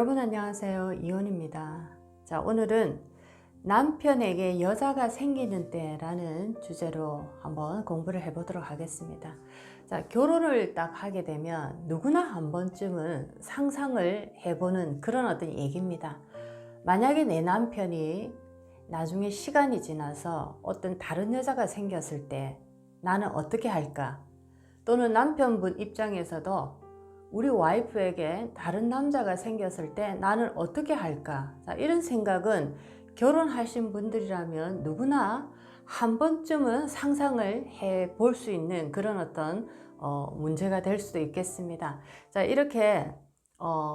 여러분 안녕하세요. 이혼입니다. 자, 오늘은 남편에게 여자가 생기는 때라는 주제로 한번 공부를 해보도록 하겠습니다. 자, 결혼을 딱 하게 되면 누구나 한 번쯤은 상상을 해보는 그런 어떤 얘기입니다. 만약에 내 남편이 나중에 시간이 지나서 어떤 다른 여자가 생겼을 때 나는 어떻게 할까? 또는 남편분 입장에서도 우리 와이프에게 다른 남자가 생겼을 때 나는 어떻게 할까? 자, 이런 생각은 결혼하신 분들이라면 누구나 한 번쯤은 상상을 해 볼 수 있는 그런 어떤 문제가 될 수도 있겠습니다. 자, 이렇게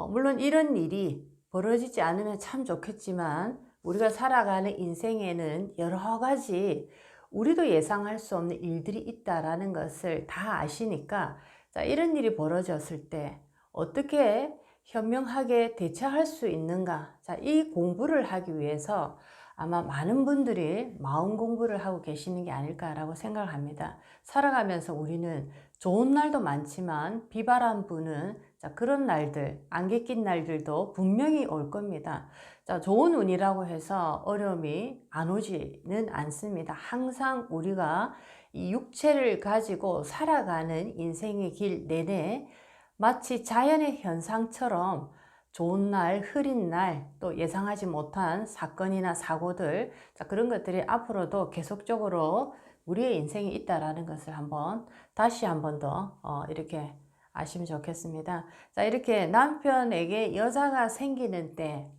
물론 이런 일이 벌어지지 않으면 참 좋겠지만 우리가 살아가는 인생에는 여러 가지 우리도 예상할 수 없는 일들이 있다라는 것을 다 아시니까, 자, 이런 일이 벌어졌을 때 어떻게 현명하게 대처할 수 있는가? 자, 이 공부를 하기 위해서 아마 많은 분들이 마음 공부를 하고 계시는 게 아닐까라고 생각을 합니다. 살아가면서 우리는 좋은 날도 많지만 비바람 부는, 자, 그런 날들, 안개 낀 날들도 분명히 올 겁니다. 자, 좋은 운이라고 해서 어려움이 안 오지는 않습니다. 항상 우리가 이 육체를 가지고 살아가는 인생의 길 내내 마치 자연의 현상처럼 좋은 날, 흐린 날, 또 예상하지 못한 사건이나 사고들, 자, 그런 것들이 앞으로도 계속적으로 우리의 인생에 있다라는 것을 다시 한 번 더 이렇게 아시면 좋겠습니다. 자, 이렇게 남편에게 여자가 생기는 때,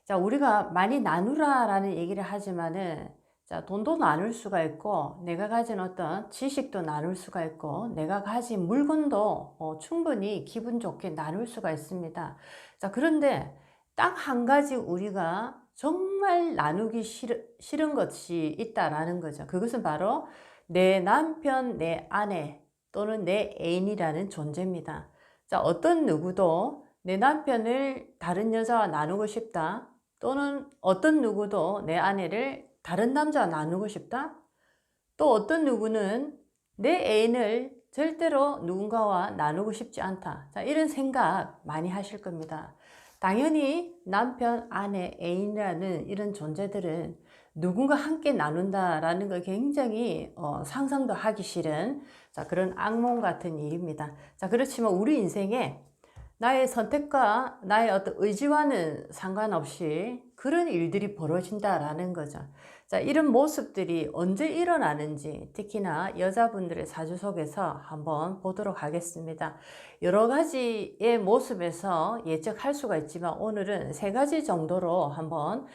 자, 우리가 많이 나누라라는 얘기를 하지만은, 자, 돈도 나눌 수가 있고, 내가 가진 어떤 지식도 나눌 수가 있고, 내가 가진 물건도 충분히 기분 좋게 나눌 수가 있습니다. 자, 그런데 딱 한 가지 우리가 정말 나누기 싫은 것이 있다라는 거죠. 그것은 바로 내 남편, 내 아내 또는 내 애인이라는 존재입니다. 자, 어떤 누구도 내 남편을 다른 여자와 나누고 싶다, 또는 어떤 누구도 내 아내를 다른 남자와 나누고 싶다, 또 어떤 누구는 내 애인을 절대로 누군가와 나누고 싶지 않다. 자, 이런 생각 많이 하실 겁니다. 당연히 남편, 아내, 애인이라는 이런 존재들은 누군가 함께 나눈다라는 걸 굉장히 상상도 하기 싫은, 자, 그런 악몽 같은 일입니다. 자, 그렇지만 우리 인생에 나의 선택과 나의 어떤 의지와는 상관없이 그런 일들이 벌어진다라는 거죠. 자, 이런 모습들이 언제 일어나는지 특히나 여자분들의 사주 속에서 한번 보도록 하겠습니다. 여러 가지의 모습에서 예측할 수가 있지만 오늘은 세 가지 정도로 한번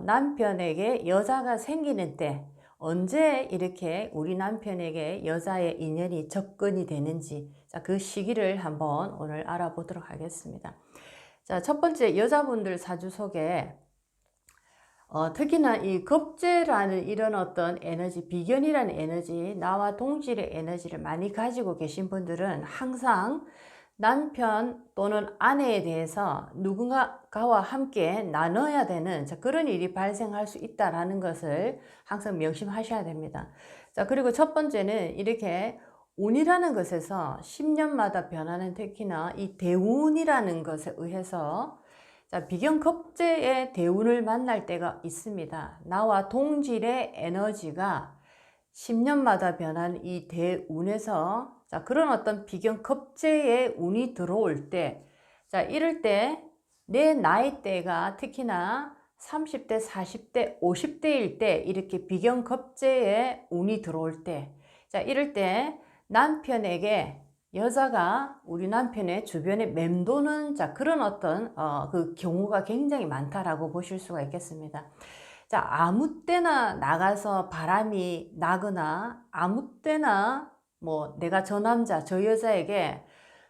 남편에게 여자가 생기는 때 언제 이렇게 우리 남편에게 여자의 인연이 접근이 되는지, 자, 그 시기를 한번 오늘 알아보도록 하겠습니다. 자, 첫 번째, 여자분들 사주 속에 특히나 이 겁재라는 이런 어떤 에너지, 비견이라는 에너지, 나와 동질의 에너지를 많이 가지고 계신 분들은 항상 남편 또는 아내에 대해서 누군가와 함께 나눠야 되는, 자, 그런 일이 발생할 수 있다는 것을 항상 명심하셔야 됩니다. 자, 그리고 첫 번째는 이렇게 운이라는 것에서 10년마다 변하는, 특히나 이 대운이라는 것에 의해서, 자, 비견겁재의 대운을 만날 때가 있습니다. 나와 동질의 에너지가 10년마다 변하는 이 대운에서, 자, 그런 어떤 비견겁재의 운이 들어올 때, 자, 이럴 때 내 나이대가 특히나 30대, 40대, 50대일 때 이렇게 비견겁재의 운이 들어올 때, 자, 이럴 때 남편에게 여자가 우리 남편의 주변에 맴도는, 자, 그런 어떤 그 경우가 굉장히 많다라고 보실 수가 있겠습니다. 자, 아무 때나 나가서 바람이 나거나 아무 때나 뭐 내가 저 남자, 저 여자에게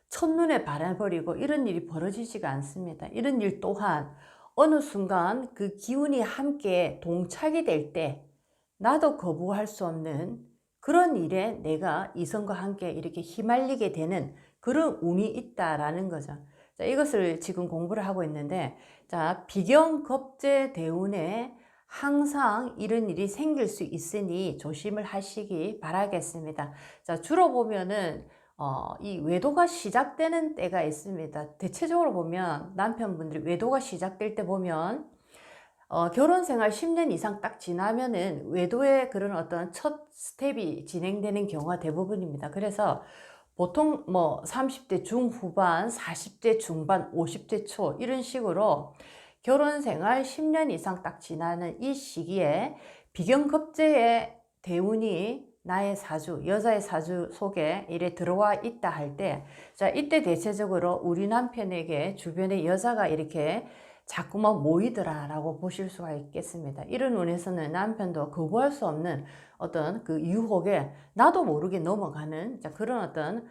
첫눈에 반해버리고 이런 일이 벌어지지가 않습니다. 이런 일 또한 어느 순간 그 기운이 함께 동착이 될 때 나도 거부할 수 없는 그런 일에 내가 이성과 함께 이렇게 휘말리게 되는 그런 운이 있다라는 거죠. 자, 이것을 지금 공부를 하고 있는데, 자, 비견겁재 대운에 항상 이런 일이 생길 수 있으니 조심을 하시기 바라겠습니다. 자, 주로 보면은 이 외도가 시작되는 때가 있습니다. 대체적으로 보면 남편분들이 외도가 시작될 때 보면 결혼 생활 10년 이상 딱 지나면은 외도의 그런 어떤 첫 스텝이 진행되는 경우가 대부분입니다. 그래서 보통 뭐 30대 중후반, 40대 중반, 50대 초 이런 식으로 결혼 생활 10년 이상 딱 지나는 이 시기에 비경급제의 대운이 나의 사주, 여자의 사주 속에 이래 들어와 있다 할 때, 자, 이때 대체적으로 우리 남편에게 주변에 여자가 이렇게 자꾸만 모이더라 라고 보실 수가 있겠습니다. 이런 운에서는 남편도 거부할 수 없는 어떤 그 유혹에 나도 모르게 넘어가는 그런 어떤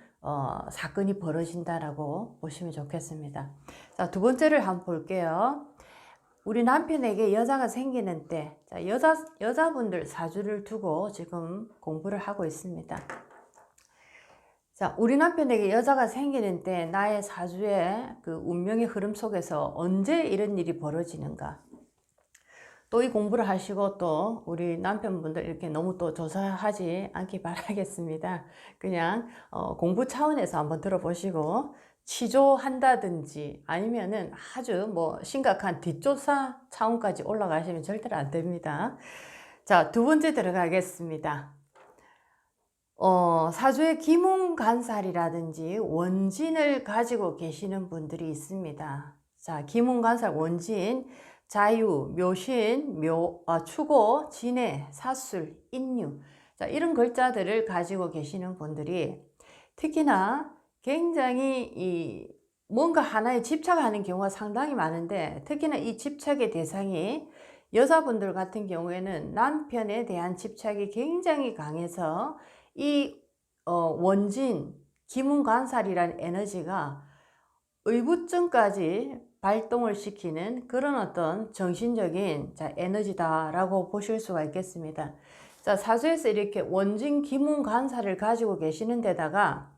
사건이 벌어진다라고 보시면 좋겠습니다. 자, 두 번째를 한번 볼게요. 우리 남편에게 여자가 생기는 때, 자, 여자분들 사주를 두고 지금 공부를 하고 있습니다. 자, 우리 남편에게 여자가 생기는 때 나의 사주의 그 운명의 흐름 속에서 언제 이런 일이 벌어지는가? 또 이 공부를 하시고 또 우리 남편분들 이렇게 너무 또 조사하지 않기 바라겠습니다. 그냥 공부 차원에서 한번 들어보시고 취조한다든지 아니면은 아주 뭐 심각한 뒷조사 차원까지 올라가시면 절대로 안 됩니다. 자, 두 번째 들어가겠습니다. 사주의 기문간살이라든지 원진을 가지고 계시는 분들이 있습니다. 자, 기문간살, 원진, 자유, 묘신, 추고, 진해, 사술, 인유. 자, 이런 글자들을 가지고 계시는 분들이 특히나 굉장히 뭔가 하나에 집착하는 경우가 상당히 많은데, 특히나 이 집착의 대상이 여자분들 같은 경우에는 남편에 대한 집착이 굉장히 강해서 이 원진, 기문간살이라는 에너지가 의부증까지 발동을 시키는 그런 어떤 정신적인 에너지다라고 보실 수가 있겠습니다. 자, 사주에서 이렇게 원진, 기문간살을 가지고 계시는 데다가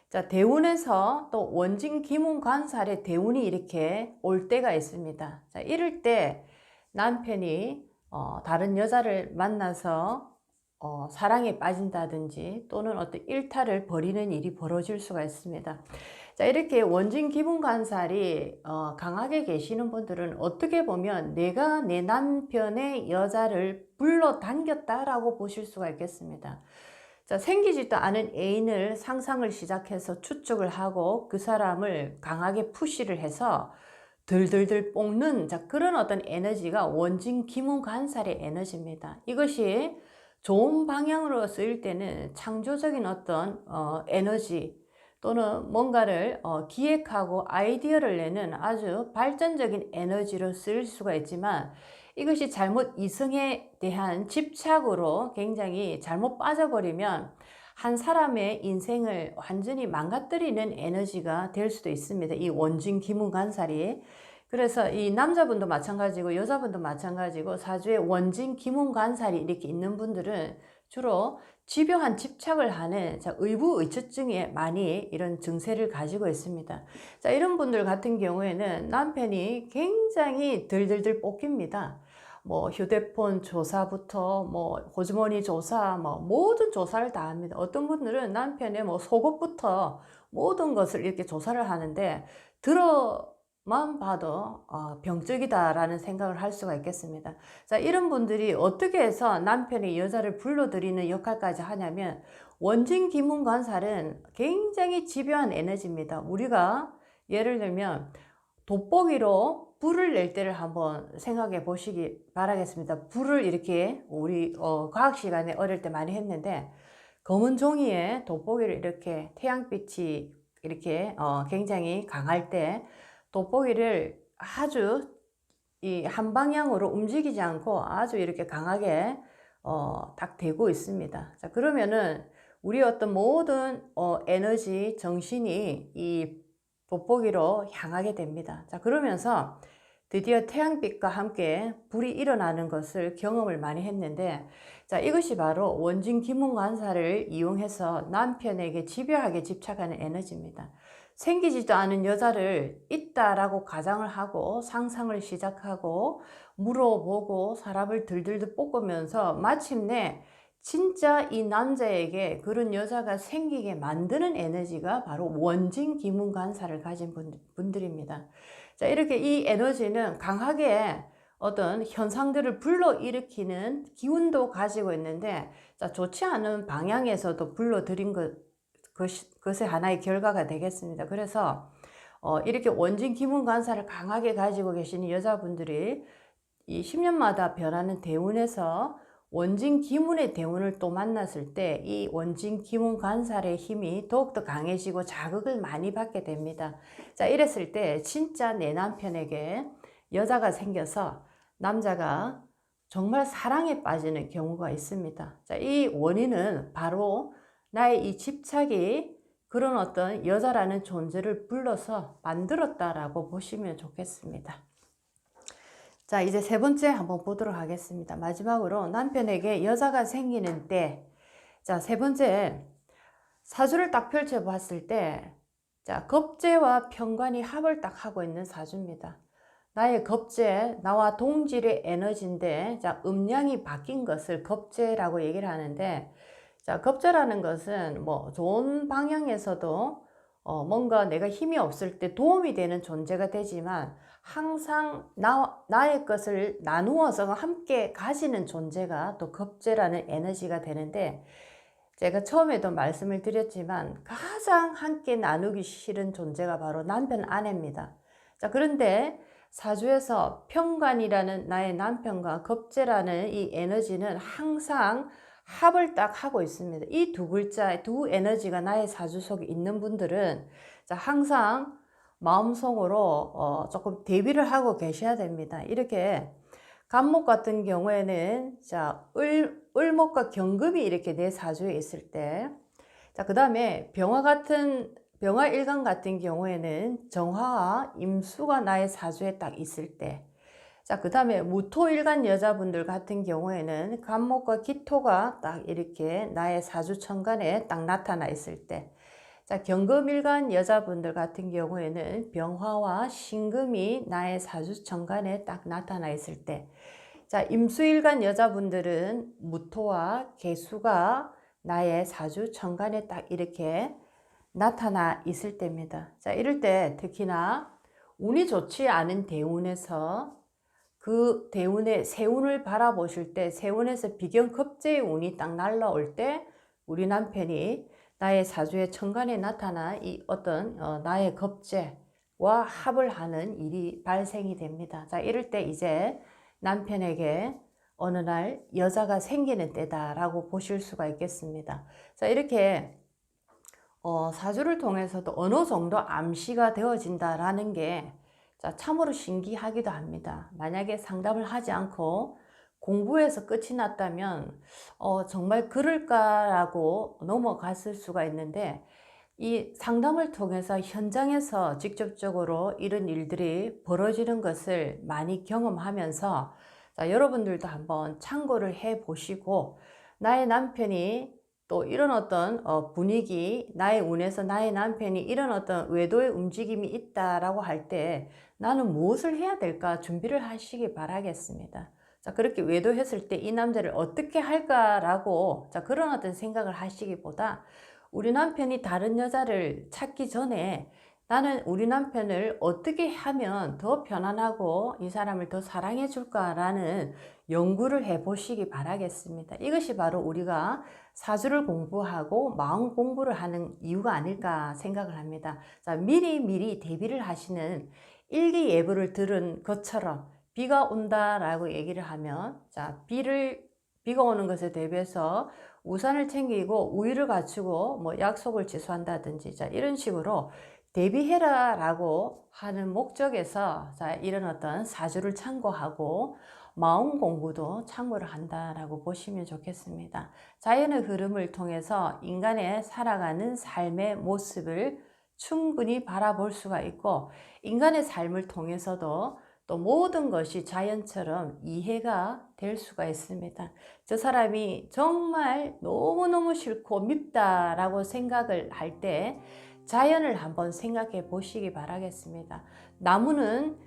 자, 대운에서 또 원진, 기문간살의 대운이 이렇게 올 때가 있습니다. 자, 이럴 때 남편이 다른 여자를 만나서 사랑에 빠진다든지 또는 어떤 일탈을 벌이는 일이 벌어질 수가 있습니다. 자, 이렇게 원진 기문간살이 강하게 계시는 분들은 어떻게 보면 내가 내 남편의 여자를 불러당겼다라고 보실 수가 있겠습니다. 자, 생기지도 않은 애인을 상상을 시작해서 추측을 하고 그 사람을 강하게 푸시를 해서 들들들 볶는 그런 어떤 에너지가 원진 기문간살의 에너지입니다. 이것이 좋은 방향으로 쓰일 때는 창조적인 어떤 에너지 또는 뭔가를 기획하고 아이디어를 내는 아주 발전적인 에너지로 쓰일 수가 있지만, 이것이 잘못 이성에 대한 집착으로 굉장히 잘못 빠져버리면 한 사람의 인생을 완전히 망가뜨리는 에너지가 될 수도 있습니다. 이 원진 기문간살이. 그래서 이 남자분도 마찬가지고 여자분도 마찬가지고 사주에 원진 기문간살이 이렇게 있는 분들은 주로 집요한 집착을 하는 의부의처증에 많이 이런 증세를 가지고 있습니다. 자, 이런 분들 같은 경우에는 남편이 굉장히 들들들 볶입니다. 뭐 휴대폰 조사부터 뭐 호주머니 조사, 뭐 모든 조사를 다 합니다. 어떤 분들은 남편의 뭐 속옷부터 모든 것을 이렇게 조사를 하는데 들어만 봐도 병적이다라는 생각을 할 수가 있겠습니다. 자, 이런 분들이 어떻게 해서 남편의 여자를 불러들이는 역할까지 하냐면, 원진 기문간살은 굉장히 집요한 에너지입니다. 우리가 예를 들면 돋보기로 불을 낼 때를 한번 생각해 보시기 바라겠습니다. 불을 이렇게 우리 과학 시간에 어릴 때 많이 했는데, 검은 종이에 돋보기를 이렇게 태양빛이 이렇게 굉장히 강할 때 돋보기를 아주 이 한 방향으로 움직이지 않고 아주 이렇게 강하게 딱 대고 있습니다. 자, 그러면은 우리 어떤 모든 에너지, 정신이 이 돋보기로 향하게 됩니다. 자, 그러면서 드디어 태양빛과 함께 불이 일어나는 것을 경험을 많이 했는데, 자, 이것이 바로 원진 기문간살을 이용해서 남편에게 집요하게 집착하는 에너지입니다. 생기지도 않은 여자를 있다라고 가정을 하고 상상을 시작하고 물어보고 사람을 들들들 볶으면서 마침내 진짜 이 남자에게 그런 여자가 생기게 만드는 에너지가 바로 원진 기문간사를 가진 분들입니다. 자, 이렇게 이 에너지는 강하게 어떤 현상들을 불러일으키는 기운도 가지고 있는데, 자, 좋지 않은 방향에서도 불러들인 것의 하나의 결과가 되겠습니다. 그래서 이렇게 원진 기문간사를 강하게 가지고 계시는 여자분들이 이 10년마다 변하는 대운에서 원진 기문의 대운을 또 만났을 때 이 원진 기문 간살의 힘이 더욱더 강해지고 자극을 많이 받게 됩니다. 자, 이랬을 때 진짜 내 남편에게 여자가 생겨서 남자가 정말 사랑에 빠지는 경우가 있습니다. 자, 이 원인은 바로 나의 이 집착이 그런 어떤 여자라는 존재를 불러서 만들었다라고 보시면 좋겠습니다. 자, 이제 세 번째 한번 보도록 하겠습니다. 마지막으로 남편에게 여자가 생기는 때, 자, 세 번째 사주를 딱 펼쳐 봤을 때, 자, 겁재와 편관이 합을 딱 하고 있는 사주입니다. 나의 겁재, 나와 동질의 에너지인데, 자, 음양이 바뀐 것을 겁재라고 얘기를 하는데, 자, 겁재라는 것은 뭐 좋은 방향에서도 뭔가 내가 힘이 없을 때 도움이 되는 존재가 되지만, 항상 나의 것을 나누어서 함께 가지는 존재가 또 겁재라는 에너지가 되는데, 제가 처음에도 말씀을 드렸지만 가장 함께 나누기 싫은 존재가 바로 남편 아내입니다. 자, 그런데 사주에서 편관이라는 나의 남편과 겁재라는 이 에너지는 항상 합을 딱 하고 있습니다. 이 두 글자, 두 에너지가 나의 사주 속에 있는 분들은 자, 항상 마음속으로 조금 대비를 하고 계셔야 됩니다. 이렇게 간목 같은 경우에는 자, 을목과 경금이 이렇게 내 사주에 있을 때, 자, 그 다음에 병화 일간 같은 경우에는 정화와 임수가 나의 사주에 딱 있을 때, 자, 그 다음에 무토 일간 여자분들 같은 경우에는 간목과 기토가 딱 이렇게 나의 사주 천간에 딱 나타나 있을 때, 자, 경금일간 여자분들 같은 경우에는 병화와 신금이 나의 사주 천간에 딱 나타나 있을 때, 자, 임수일간 여자분들은 무토와 계수가 나의 사주 천간에 딱 이렇게 나타나 있을 때입니다. 자, 이럴 때 특히나 운이 좋지 않은 대운에서 그 대운의 세운을 바라보실 때 세운에서 비견급제의 운이 딱 날라올 때 우리 남편이 나의 사주의 천간에 나타나 이 어떤 나의 겁재와 합을 하는 일이 발생이 됩니다. 자, 이럴 때 이제 남편에게 어느 날 여자가 생기는 때다라고 보실 수가 있겠습니다. 자, 이렇게 사주를 통해서도 어느 정도 암시가 되어진다라는 게 자, 참으로 신기하기도 합니다. 만약에 상담을 하지 않고 공부해서 끝이 났다면 정말 그럴까라고 넘어갔을 수가 있는데, 이 상담을 통해서 현장에서 직접적으로 이런 일들이 벌어지는 것을 많이 경험하면서 자, 여러분들도 한번 참고를 해 보시고, 나의 남편이 또 이런 어떤 분위기, 나의 운에서 나의 남편이 이런 어떤 외도의 움직임이 있다라고 할 때 나는 무엇을 해야 될까 준비를 하시기 바라겠습니다. 자, 그렇게 외도했을 때 이 남자를 어떻게 할까라고 자, 그런 어떤 생각을 하시기보다 우리 남편이 다른 여자를 찾기 전에 나는 우리 남편을 어떻게 하면 더 편안하고 이 사람을 더 사랑해 줄까라는 연구를 해 보시기 바라겠습니다. 이것이 바로 우리가 사주를 공부하고 마음 공부를 하는 이유가 아닐까 생각을 합니다. 자, 미리 대비를 하시는 일기예보를 들은 것처럼 비가 온다라고 얘기를 하면 자, 비가 오는 것에 대비해서 우산을 챙기고 우유를 갖추고 뭐 약속을 취소한다든지 자, 이런 식으로 대비해라 라고 하는 목적에서 자, 이런 어떤 사주를 참고하고 마음 공부도 참고를 한다라고 보시면 좋겠습니다. 자연의 흐름을 통해서 인간의 살아가는 삶의 모습을 충분히 바라볼 수가 있고, 인간의 삶을 통해서도 또 모든 것이 자연처럼 이해가 될 수가 있습니다. 저 사람이 정말 너무너무 싫고 밉다라고 생각을 할 때 자연을 한번 생각해 보시기 바라겠습니다. 나무는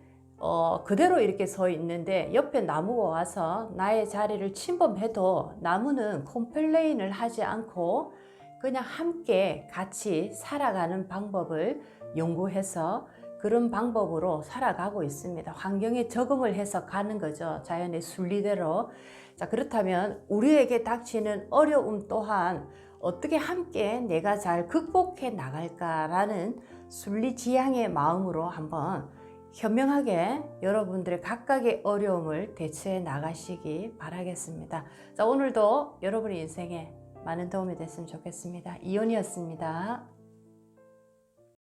그대로 이렇게 서 있는데 옆에 나무가 와서 나의 자리를 침범해도 나무는 컴플레인을 하지 않고 그냥 함께 같이 살아가는 방법을 연구해서 그런 방법으로 살아가고 있습니다. 환경에 적응을 해서 가는 거죠. 자연의 순리대로. 자, 그렇다면 우리에게 닥치는 어려움 또한 어떻게 함께 내가 잘 극복해 나갈까라는 순리지향의 마음으로 한번 현명하게 여러분들의 각각의 어려움을 대처해 나가시기 바라겠습니다. 자, 오늘도 여러분의 인생에 많은 도움이 됐으면 좋겠습니다. 이온이었습니다.